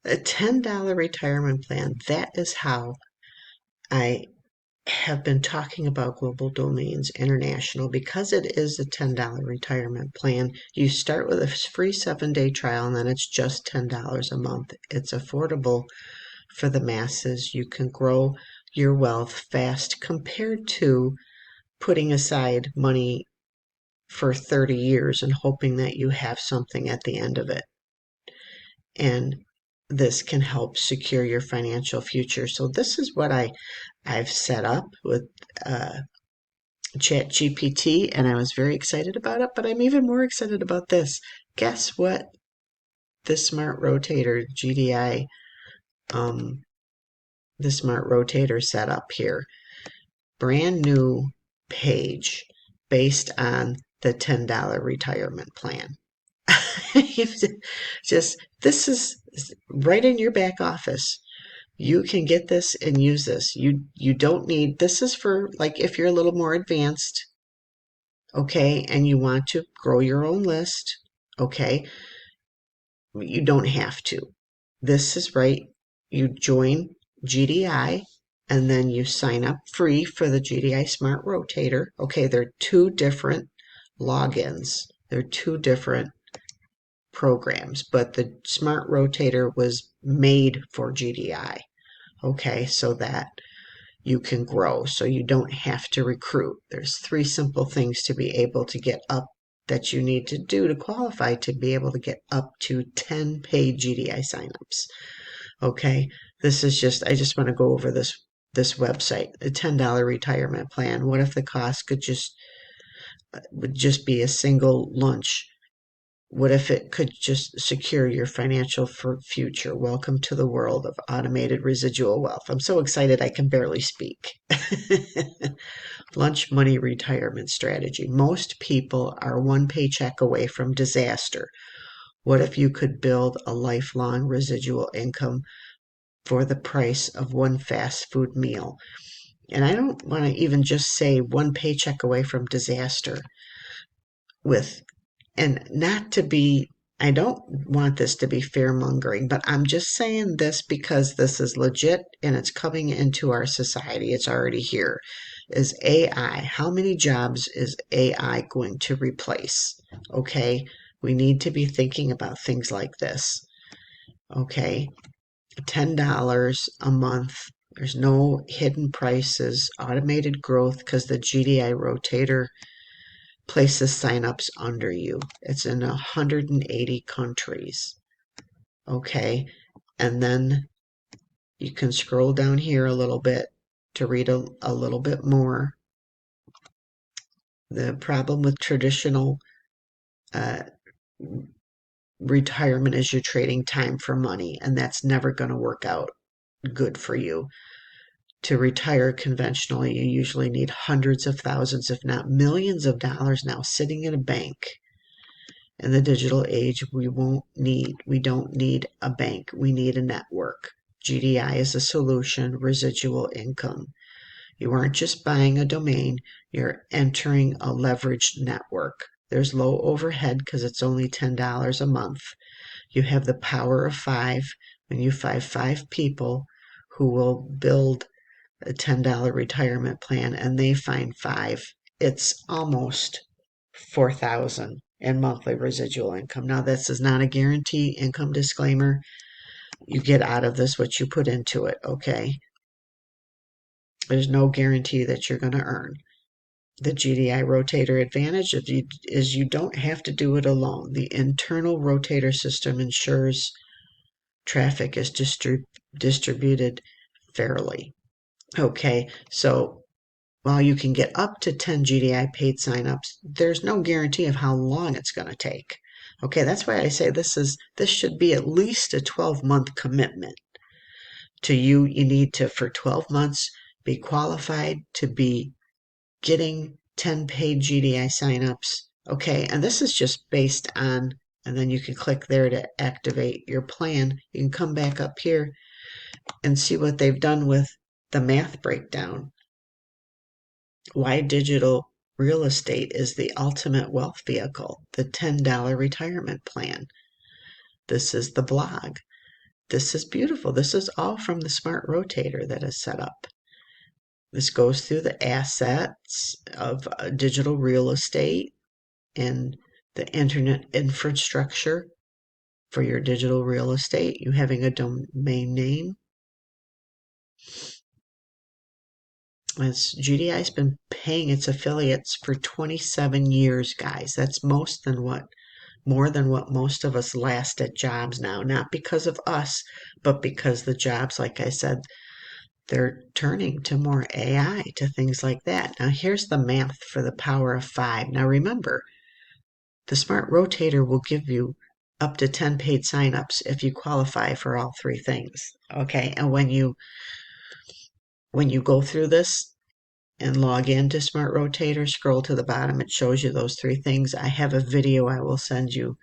A $10 retirement plan. That is how I have been talking about Global Domains International because it is a $10 retirement plan. You start with a free 7-day trial and then it's just $10 a month. It's affordable for the masses. You can grow your wealth fast compared to putting aside money for 30 years and hoping that you have something at the end of it. And this can help secure your financial future. So this is what I've set up with ChatGPT, and I was very excited about it, but I'm even more excited about this. Guess what? The Smart Rotator GDI, the Smart Rotator set up here. Brand new page based on the $10 retirement plan. Just this is right in your back office. You can get this and use this. You don't need, this is for like if you're a little more advanced, okay, and you want to grow your own list, okay, you don't have to. This is right. You join GDI and then you sign up free for the GDI Smart Rotator. Okay, they're two different logins. They're two different programs, but the Smart Rotator was made for GDI. Okay, so that you can grow, so you don't have to recruit. There's 3 simple things to be able to get up that you need to do to qualify to be able to get up to 10 paid GDI signups. Okay, this is just, I just want to go over this website, a $10 retirement plan. What if the cost would just be a single lunch? What if it could just secure your financial future? Welcome to the world of automated residual wealth. I'm so excited I can barely speak. Lunch money retirement strategy. Most people are one paycheck away from disaster. What if you could build a lifelong residual income for the price of one fast food meal? And I don't want to even just say one paycheck away from disaster with, and not to be, I don't want this to be fear mongering, but I'm just saying this because this is legit and it's coming into our society. It's already here. Is AI. How many jobs is AI going to replace? Okay. We need to be thinking about things like this. Okay. $10 a month. There's no hidden prices, automated growth because the GDI rotator places signups under you. It's in 180 countries. Okay. And then you can scroll down here a little bit to read a little bit more. The problem with traditional uh, retirement is you're trading time for money, and that's never going to work out good for you. To retire conventionally, you usually need hundreds of thousands, if not millions of dollars now sitting in a bank. In the digital age, we don't need a bank. We need a network. GDI is a solution, residual income. You aren't just buying a domain, you're entering a leveraged network. There's low overhead because it's only $10 a month. You have the power of 5. When you find 5 people who will build a $10 retirement plan and they find 5, it's almost 4,000 in monthly residual income. Now, this is not a guarantee income disclaimer. You get out of this what you put into it, okay? There's no guarantee that you're going to earn. The GDI rotator advantage is you don't have to do it alone. The internal rotator system ensures traffic is distributed fairly. Okay, so while you can get up to 10 GDI paid signups, there's no guarantee of how long it's going to take. Okay, that's why I say this should be at least a 12-month commitment to you. You need to, for 12 months, be qualified to be getting 10 paid GDI signups. Okay, and this is just based on, and then you can click there to activate your plan. You can come back up here and see what they've done with the math breakdown. Why digital real estate is the ultimate wealth vehicle, the $10 retirement plan. This is the blog. this is beautiful. This is all from the smart rotator that is set up. This goes through the assets of digital real estate and the internet infrastructure for your digital real estate. You having a domain name. As GDI's been paying its affiliates for 27 years, guys. That's more than what most of us last at jobs now. Not because of us, but because the jobs, like I said, they're turning to more AI, to things like that. Now, here's the math for the power of 5. Now, remember, the Smart Rotator will give you up to 10 paid signups if you qualify for all 3 things. Okay, and when you go through this and log into Smart Rotator, scroll to the bottom, it shows you those 3 things. I have a video I will send you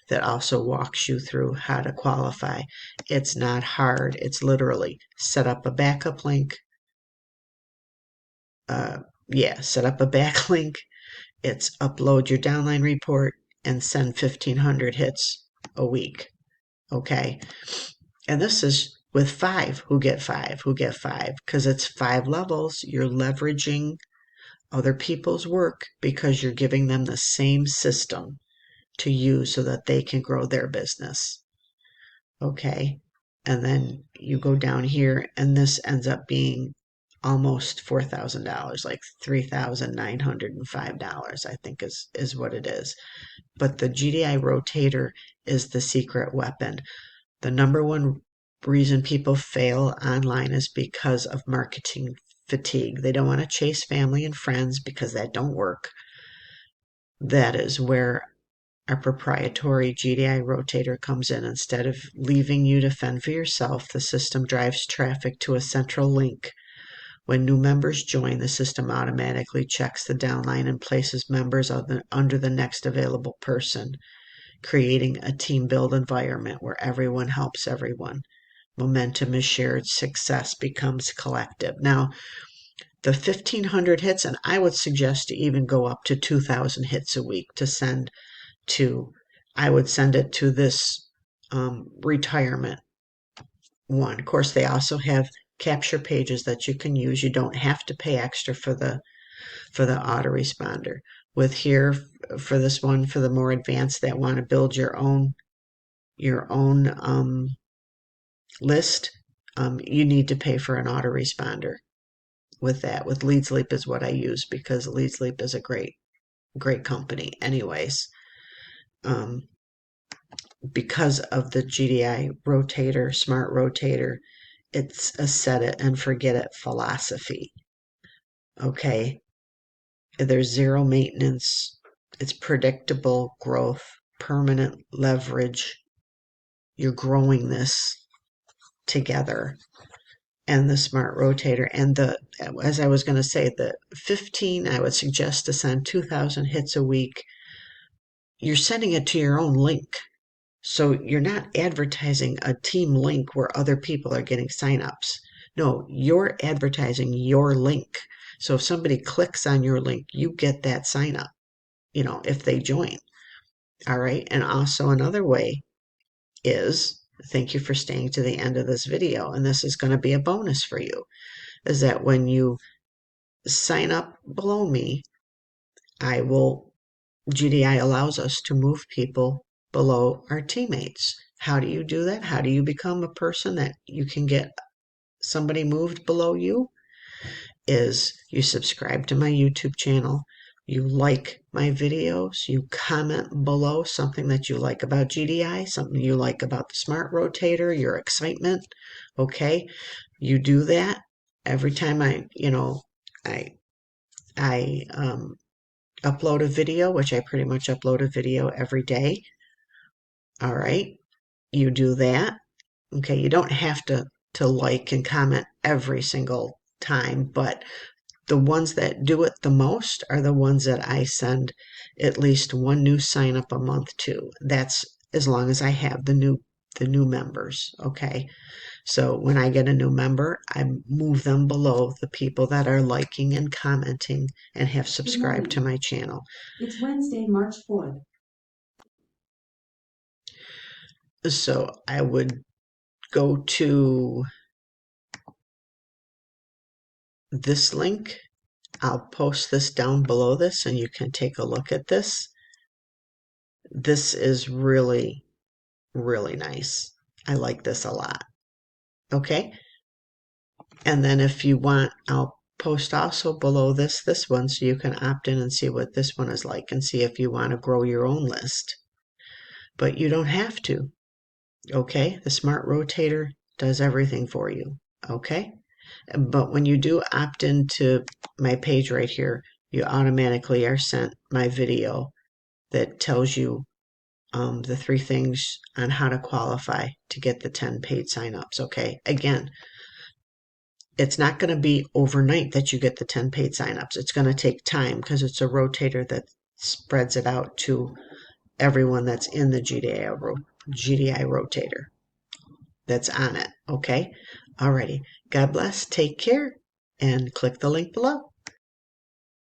that also walks you through how to qualify. It's not hard. It's literally set up a backup link. Set up a backlink. It's upload your downline report and send 1,500 hits a week. Okay. And this is with 5 who get 5, because it's 5 levels. You're leveraging other people's work because you're giving them the same system to use so that they can grow their business. Okay. And then you go down here and this ends up being almost $4,000, like $3,905, I think is what it is. But the GDI rotator is the secret weapon. The number one reason people fail online is because of marketing fatigue. They don't want to chase family and friends because that don't work. That is where our proprietary GDI rotator comes in. Instead of leaving you to fend for yourself, the system drives traffic to a central link. When new members join, the system automatically checks the downline and places members under the next available person, creating a team build environment where everyone helps everyone. Momentum is shared, success becomes collective. Now, the 1,500 hits, and I would suggest to even go up to 2,000 hits a week to send to, I would send it to this retirement one. Of course, they also have capture pages that you can use. You don't have to pay extra for the autoresponder. With here, for this one, for the more advanced that want to build your own list, you need to pay for an autoresponder. With Lead Sleep is what I use because Lead Sleep is a great company. Anyways, because of the GDI rotator, smart rotator, it's a set it and forget it philosophy. Okay. There's zero maintenance. It's predictable growth, permanent leverage. You're growing this together. And the smart rotator and as I was going to say, the 15, I would suggest to send 2,000 hits a week. You're sending it to your own link. So you're not advertising a team link where other people are getting signups. No, you're advertising your link. So if somebody clicks on your link, you get that sign up, if they join. All right. And also another way is, thank you for staying to the end of this video, and this is going to be a bonus for you, is that when you sign up below me, GDI allows us to move people below our teammates. How do you do that? How do you become a person that you can get somebody moved below you? Is you subscribe to my YouTube channel, you like my videos, you comment below something that you like about GDI, something you like about the smart rotator, your excitement. Okay, you do that every time I upload a video, which I pretty much upload a video every day. All right, you do that. Okay, you don't have to like and comment every single time, but the ones that do it the most are the ones that I send at least one new sign up a month to. That's as long as I have the new members. Okay, so when I get a new member, I move them below the people that are liking and commenting and have subscribed to my channel. It's Wednesday, March 4th. So I would go to this link. I'll post this down below this and you can take a look at this. This is really, really nice. I like this a lot. Okay. And then if you want, I'll post also below this one so you can opt in and see what this one is like and see if you want to grow your own list. But you don't have to. Okay. The Smart Rotator does everything for you. Okay. But when you do opt into my page right here, you automatically are sent my video that tells you the 3 things on how to qualify to get the 10 paid signups. Okay. Again, it's not going to be overnight that you get the 10 paid signups. It's going to take time because it's a rotator that spreads it out to everyone that's in the GDI rotator that's on it. Okay. Alrighty. God bless. Take care and click the link below.